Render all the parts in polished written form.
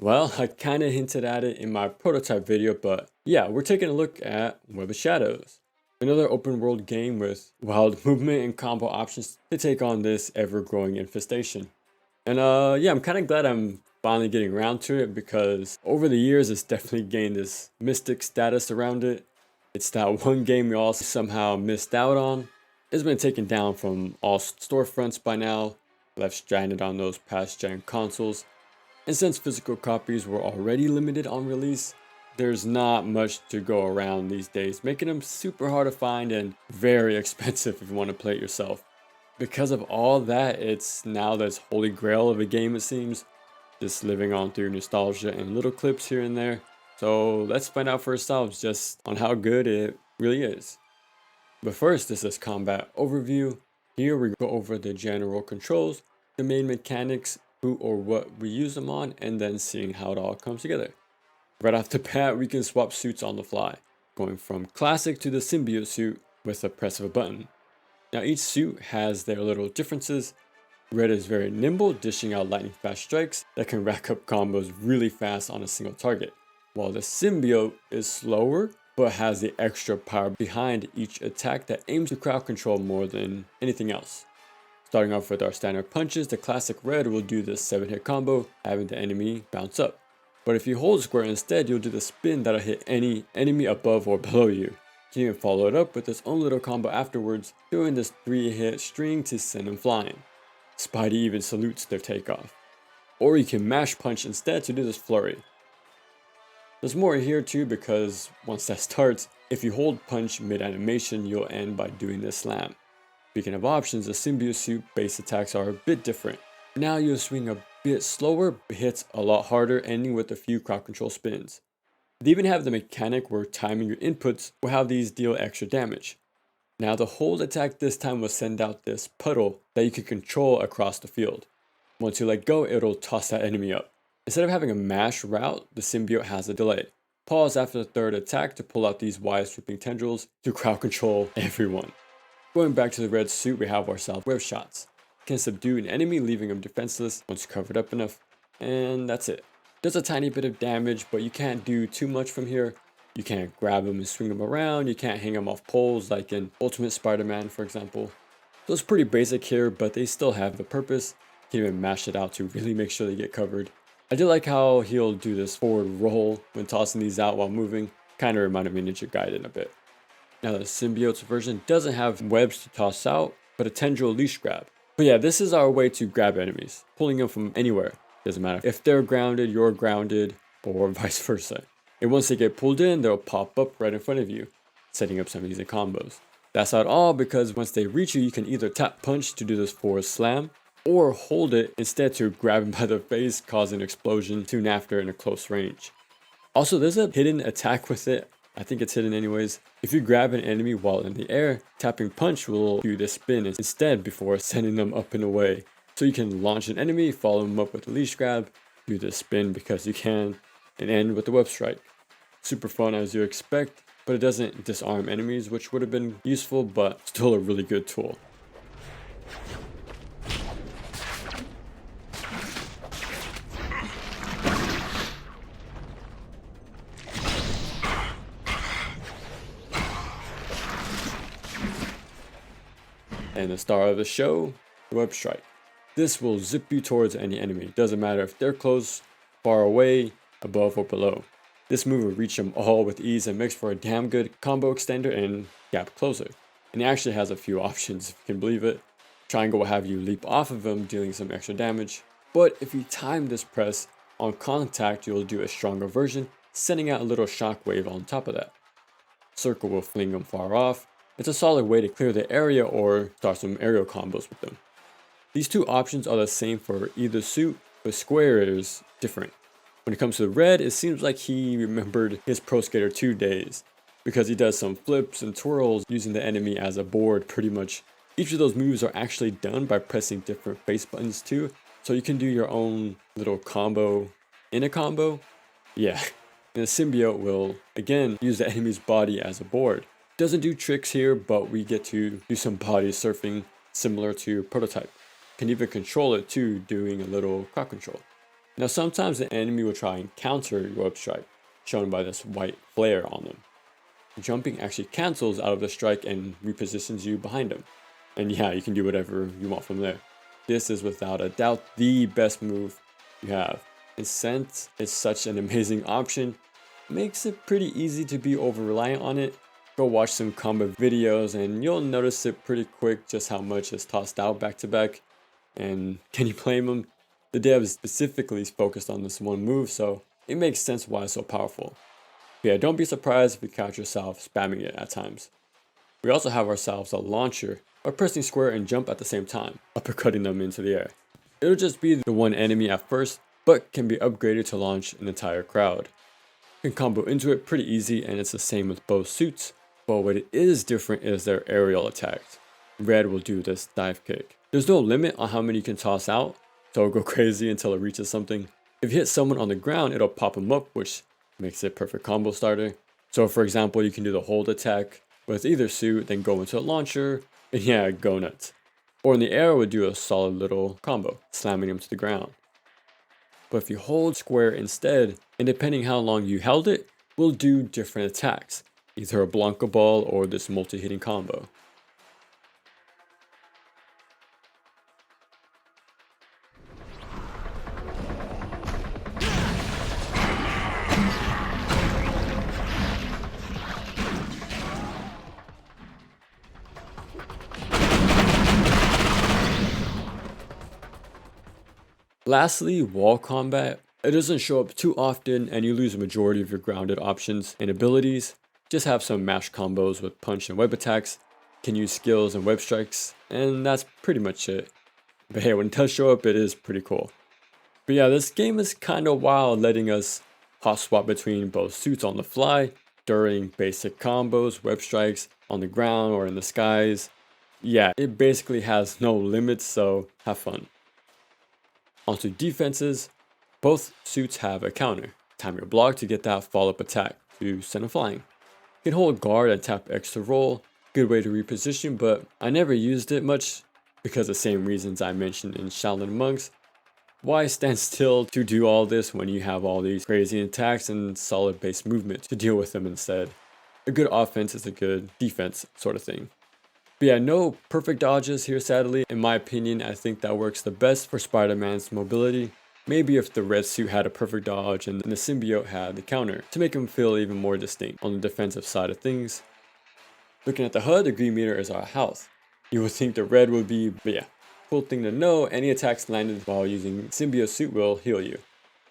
Well, I kind of hinted at it in my prototype video, but yeah, we're taking a look at Web of Shadows. Another open world game with wild movement and combo options to take on this ever-growing infestation. And yeah, I'm kind of glad I'm finally getting around to it because over the years it's definitely gained this mystic status around it. It's that one game we all somehow missed out on. It's been taken down from all storefronts by now, left stranded on those past gen consoles. And since physical copies were already limited on release, there's not much to go around these days, making them super hard to find and very expensive if you want to play it yourself. Because of all that, it's now this holy grail of a game, it seems, just living on through nostalgia and little clips here and there. So let's find out for ourselves just on how good it really is. But first, this is combat overview. Here we go over the general controls, the main mechanics, who or what we use them on, and then seeing how it all comes together. Right off the bat, we can swap suits on the fly, going from classic to the symbiote suit with the press of a button. Now each suit has their little differences. Red is very nimble, dishing out lightning fast strikes that can rack up combos really fast on a single target, while the symbiote is slower but has the extra power behind each attack that aims to crowd control more than anything else. Starting off with our standard punches, the classic red will do the 7-hit combo, having the enemy bounce up. But if you hold square instead, you'll do the spin that'll hit any enemy above or below you. You can even follow it up with its own little combo afterwards, doing this 3-hit string to send them flying. Spidey even salutes their takeoff. Or you can mash punch instead to do this flurry. There's more here too because once that starts, if you hold punch mid-animation, you'll end by doing this slam. Speaking of options, the symbiote suit base attacks are a bit different. Now you'll swing a bit slower, but hits a lot harder, ending with a few crowd control spins. They even have the mechanic where timing your inputs will have these deal extra damage. Now the hold attack this time will send out this puddle that you can control across the field. Once you let go, it'll toss that enemy up. Instead of having a mash route, the symbiote has a delay. Pause after the third attack to pull out these wide sweeping tendrils to crowd control everyone. Going back to the red suit, we have ourselves web shots. Can subdue an enemy, leaving them defenseless once covered up enough, and that's it. Does a tiny bit of damage, but you can't do too much from here. You can't grab them and swing them around, you can't hang them off poles like in Ultimate Spider-Man, for example. So it's pretty basic here, but they still have the purpose. You can even mash it out to really make sure they get covered. I do like how he'll do this forward roll when tossing these out while moving. Kind of reminded me of Ninja Gaiden a bit. Now the symbiote's version doesn't have webs to toss out, but a tendril leash grab. But yeah, this is our way to grab enemies, pulling them from anywhere. Doesn't matter if they're grounded, you're grounded, or vice versa. And once they get pulled in, they'll pop up right in front of you, setting up some easy combos. That's not all, because once they reach you, you can either tap punch to do this forward slam, or hold it instead to grab him by the face, causing an explosion soon after in a close range. Also, there's a hidden attack with it. I think it's hidden anyways. If you grab an enemy while in the air, tapping punch will do this spin instead before sending them up and away. So you can launch an enemy, follow them up with a leash grab, do this spin because you can, and end with the web strike. Super fun as you expect, but it doesn't disarm enemies, which would have been useful, but still a really good tool. And the star of the show, the web strike. This will zip you towards any enemy. Doesn't matter if they're close, far away, above or below. This move will reach them all with ease and makes for a damn good combo extender and gap closer. And it actually has a few options if you can believe it. Triangle will have you leap off of them, dealing some extra damage. But if you time this press on contact, you'll do a stronger version, sending out a little shockwave on top of that. Circle will fling them far off. It's a solid way to clear the area or start some aerial combos with them. These two options are the same for either suit, but square is different. When it comes to the red, it seems like he remembered his Pro Skater 2 days, because he does some flips and twirls using the enemy as a board pretty much. Each of those moves are actually done by pressing different face buttons too, so you can do your own little combo in a combo. Yeah, and the symbiote will again use the enemy's body as a board. Doesn't do tricks here, but we get to do some body surfing similar to Prototype. Can even control it too, doing a little crowd control. Now sometimes the enemy will try and counter your web strike, shown by this white flare on them. Jumping actually cancels out of the strike and repositions you behind them. And yeah, you can do whatever you want from there. This is without a doubt the best move you have. And since it's such an amazing option, it makes it pretty easy to be over reliant on it. Go watch some combo videos and you'll notice it pretty quick just how much is tossed out back to back. And can you blame them? The devs specifically focused on this one move, so it makes sense why it's so powerful. But yeah, don't be surprised if you catch yourself spamming it at times. We also have ourselves a launcher by pressing square and jump at the same time, uppercutting them into the air. It'll just be the one enemy at first, but can be upgraded to launch an entire crowd. You can combo into it pretty easy, and it's the same with both suits, but what it is different is their aerial attacks. Red will do this dive kick. There's no limit on how many you can toss out, so it'll go crazy until it reaches something. If you hit someone on the ground, it'll pop them up, which makes it a perfect combo starter. So for example, you can do the hold attack with either suit, then go into a launcher, and yeah, go nuts. Or in the air would do a solid little combo, slamming them to the ground. But if you hold square instead, and depending how long you held it, will do different attacks, either a Blanca ball or this multi-hitting combo. Lastly, wall combat. It doesn't show up too often and you lose a majority of your grounded options and abilities. Just have some mash combos with punch and web attacks, can use skills and web strikes, and that's pretty much it. But hey, when it does show up, it is pretty cool. But yeah, this game is kinda wild, letting us hot swap between both suits on the fly, during basic combos, web strikes, on the ground or in the skies. Yeah, it basically has no limits, so have fun. Onto defenses, both suits have a counter. Time your block to get that follow-up attack to send them flying. You can hold guard and tap X to roll, good way to reposition, but I never used it much because of the same reasons I mentioned in Shaolin Monks. Why stand still to do all this when you have all these crazy attacks and solid base movement to deal with them instead? A good offense is a good defense sort of thing. But yeah, no perfect dodges here sadly. In my opinion, I think that works the best for Spider-Man's mobility. Maybe if the red suit had a perfect dodge and the symbiote had the counter to make him feel even more distinct on the defensive side of things. Looking at the HUD, the green meter is our health. You would think the red would be, but yeah. Cool thing to know, any attacks landed while using symbiote suit will heal you.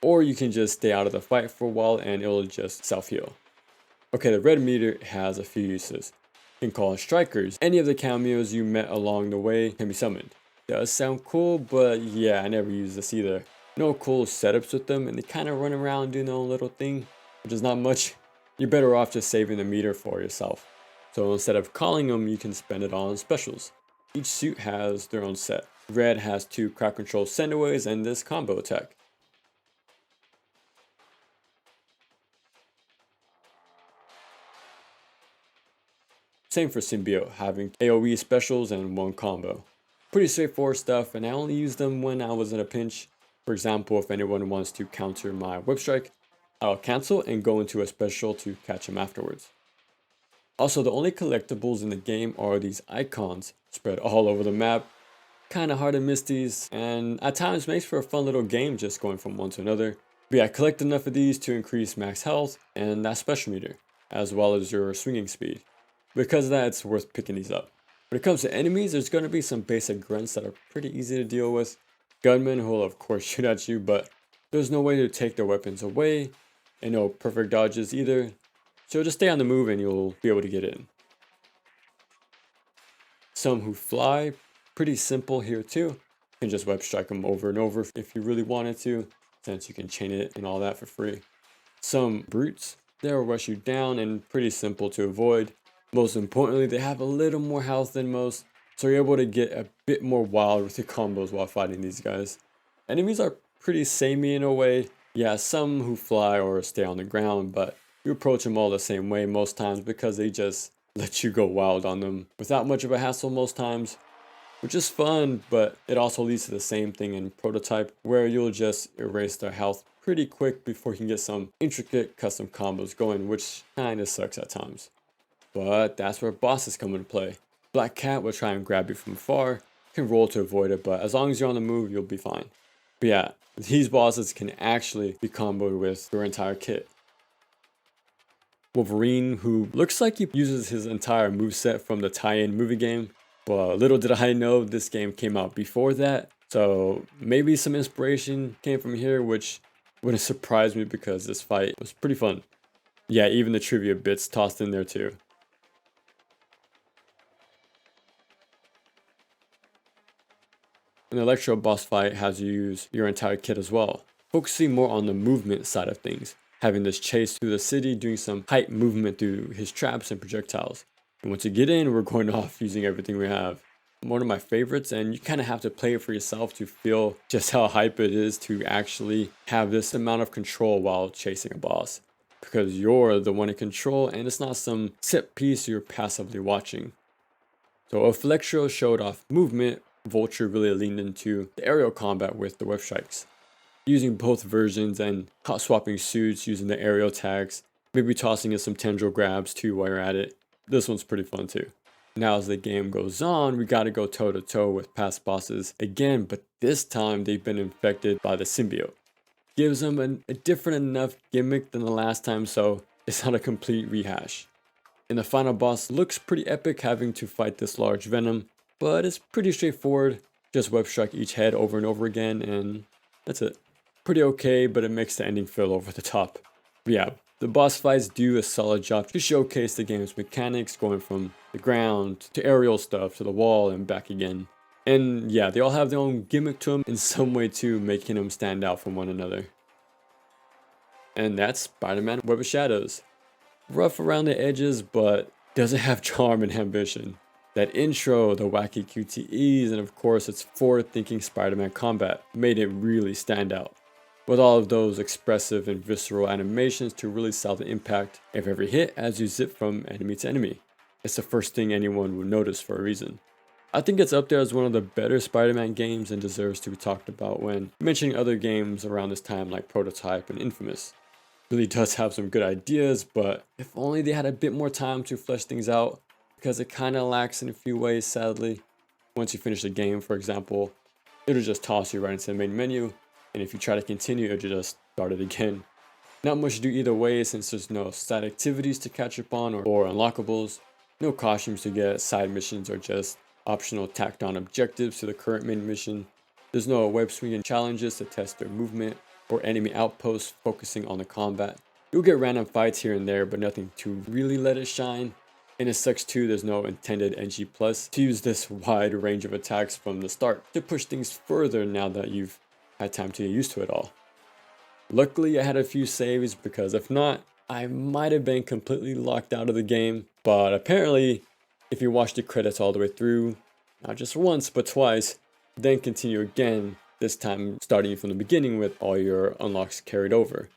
Or you can just stay out of the fight for a while and it'll just self-heal. Okay, the red meter has a few uses. You can call strikers. Any of the cameos you met along the way can be summoned. Does sound cool, but yeah, I never use this either. No cool setups with them, and they kind of run around doing their own little thing, which is not much. You're better off just saving the meter for yourself. So instead of calling them, you can spend it on specials. Each suit has their own set. Red has 2 crowd control sendaways and this combo attack. Same for symbiote, having AoE specials and 1 combo. Pretty straightforward stuff, and I only use them when I was in a pinch. For example, if anyone wants to counter my web strike, I'll cancel and go into a special to catch him afterwards. Also, the only collectibles in the game are these icons spread all over the map. Kinda hard to miss these, and at times makes for a fun little game just going from one to another. But yeah, collect enough of these to increase max health and that special meter, as well as your swinging speed. Because of that, it's worth picking these up. When it comes to enemies, there's going to be some basic grunts that are pretty easy to deal with. Gunmen who will of course shoot at you, but there's no way to take their weapons away, and no perfect dodges either. So just stay on the move and you'll be able to get in. Some who fly, pretty simple here too. You can just web strike them over and over if you really wanted to, since you can chain it and all that for free. Some brutes, they'll rush you down and pretty simple to avoid. Most importantly, they have a little more health than most, so you're able to get a bit more wild with your combos while fighting these guys. Enemies are pretty samey in a way. Yeah, some who fly or stay on the ground, but you approach them all the same way most times because they just let you go wild on them without much of a hassle most times. which is fun, but it also leads to the same thing in Prototype, where you'll just erase their health pretty quick before you can get some intricate custom combos going, which kinda sucks at times. But that's where bosses come into play. Black Cat will try and grab you from afar, you can roll to avoid it, but as long as you're on the move, you'll be fine. But yeah, these bosses can actually be comboed with your entire kit. Wolverine, who looks like he uses his entire moveset from the tie-in movie game, but little did I know this game came out before that, so maybe some inspiration came from here, which wouldn't surprise me because this fight was pretty fun. Yeah, even the trivia bits tossed in there too. An Electro boss fight has you use your entire kit as well, focusing more on the movement side of things, having this chase through the city, doing some height movement through his traps and projectiles. And once you get in, we're going off using everything we have. One of my favorites, and you kind of have to play it for yourself to feel just how hype it is to actually have this amount of control while chasing a boss. Because you're the one in control and it's not some set piece you're passively watching. So if Electro showed off movement, Vulture really leaned into the aerial combat with the web strikes, using both versions and hot swapping suits using the aerial tags, maybe tossing in some tendril grabs too while you're at it. This one's pretty fun too. Now as the game goes on, we gotta go toe to toe with past bosses again, but this time they've been infected by the symbiote. Gives them a different enough gimmick than the last time, so it's not a complete rehash. And the final boss looks pretty epic having to fight this large venom, but it's pretty straightforward. Just web strike each head over and over again, and that's it. Pretty okay, but it makes the ending feel over the top. But yeah, the boss fights do a solid job to showcase the game's mechanics, going from the ground to aerial stuff to the wall and back again. And yeah, they all have their own gimmick to them in some way too, making them stand out from one another. And that's Spider-Man Web of Shadows. Rough around the edges, but doesn't have charm and ambition. That intro, the wacky QTEs, and of course its forward-thinking Spider-Man combat made it really stand out. With all of those expressive and visceral animations to really sell the impact of every hit as you zip from enemy to enemy. It's the first thing anyone would notice for a reason. I think it's up there as one of the better Spider-Man games and deserves to be talked about when mentioning other games around this time like Prototype and Infamous. Really does have some good ideas, but if only they had a bit more time to flesh things out, because it kind of lacks in a few ways, sadly. Once you finish the game, for example, it'll just toss you right into the main menu, and if you try to continue, it'll just start it again. Not much to do either way since there's no side activities to catch up on or unlockables, no costumes to get, side missions or just optional tacked on objectives to the current main mission. There's no web swinging challenges to test their movement or enemy outposts focusing on the combat. You'll get random fights here and there, but nothing to really let it shine. And it sucks too, there's no intended NG plus to use this wide range of attacks from the start to push things further now that you've had time to get used to it all. Luckily I had a few saves, because if not, I might have been completely locked out of the game. But apparently, if you watch the credits all the way through, not just once but twice, then continue again, this time starting from the beginning with all your unlocks carried over.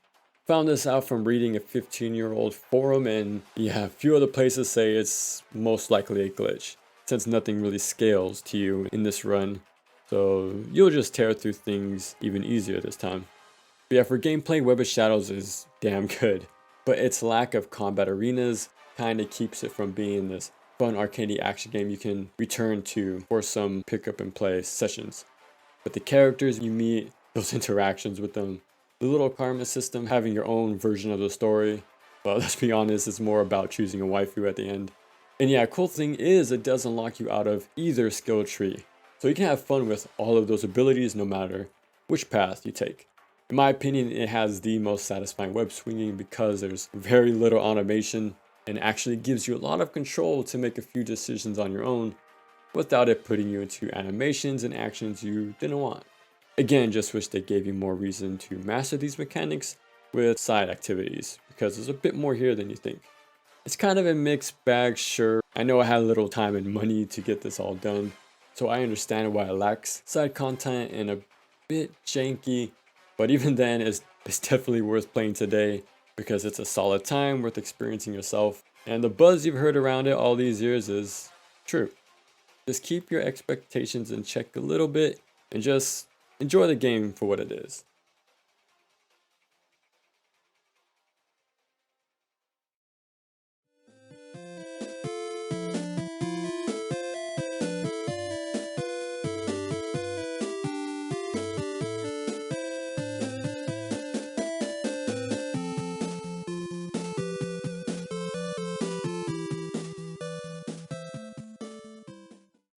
Found this out from reading a 15-year-old forum, and yeah, a few other places say it's most likely a glitch, since nothing really scales to you in this run, so you'll just tear through things even easier this time. But yeah, for gameplay, Web of Shadows is damn good, but its lack of combat arenas kinda keeps it from being this fun arcadey action game you can return to for some pick up and play sessions. But the characters you meet, those interactions with them, the little karma system, having your own version of the story, but let's be honest, it's more about choosing a waifu at the end. And yeah, cool thing is it does unlock you out of either skill tree, so you can have fun with all of those abilities no matter which path you take. In my opinion, it has the most satisfying web swinging because there's very little automation and actually gives you a lot of control to make a few decisions on your own without it putting you into animations and actions you didn't want. Again, just wish they gave you more reason to master these mechanics with side activities, because there's a bit more here than you think. It's kind of a mixed bag, sure. I know I had little time and money to get this all done, so I understand why it lacks side content and a bit janky, but even then, it's definitely worth playing today, because it's a solid time worth experiencing yourself, and the buzz you've heard around it all these years is true. Just keep your expectations in check a little bit and just enjoy the game for what it is.